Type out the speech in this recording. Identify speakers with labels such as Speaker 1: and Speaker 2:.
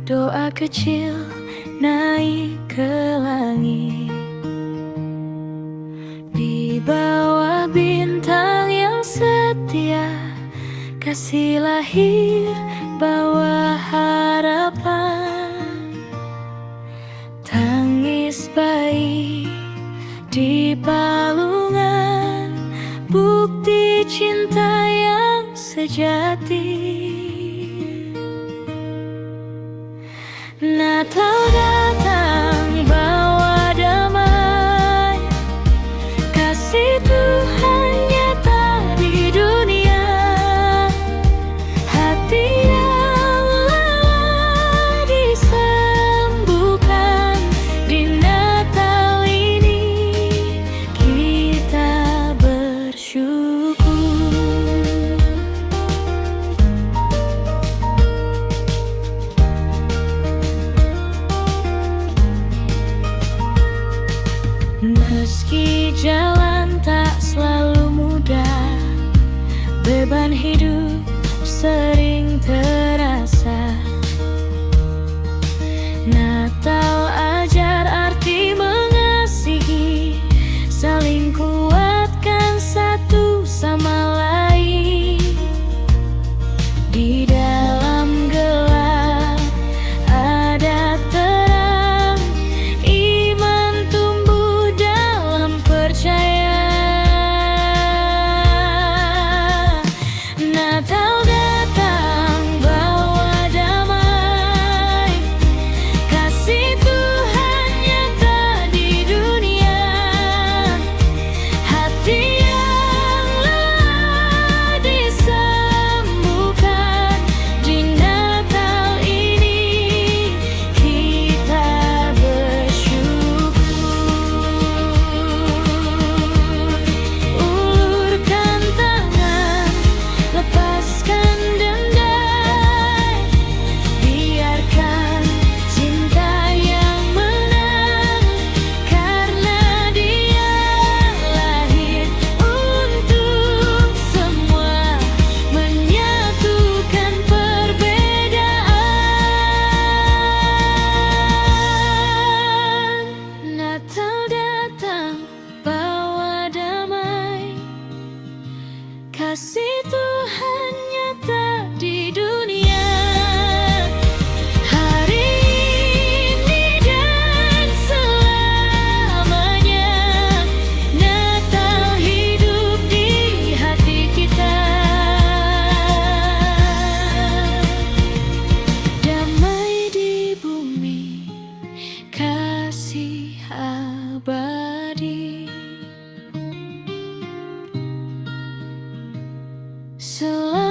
Speaker 1: doa kecil naik ke langit. Di bawah bintang yang setia, kasih lahir bawa harapan. Tangis bayi di palungan, bukti cinta yang sejati. Natal datang bawa damai, kasih Tuhan nyata di dunia. Hati yang lelah disembuhkan di Natal ini, kita bersyukur. Meski jalan tak selalu mudah, beban hidup sering terasa. Natal ajar arti mengasihi, saling kuatkan satu sama lain. Di dalam gelap ada terang, iman tumbuh dalam percaya. Natal datang bawa damai, kasih Tuhan nyata di dunia. Hati yang lelah disembuhkan di Natal ini, kita bersyukur. Ulurkan tangan, lepaskan dendam, biarkan cinta yang menang, karena Dia lahir untuk semua, menyatukan perbedaan. Natal datang bawa damai, kasih Tuhan nyata di dunia. Hari ini dan selamanya, Natal hidup di hati kita. Damai di bumi, kasih abadi. Selalu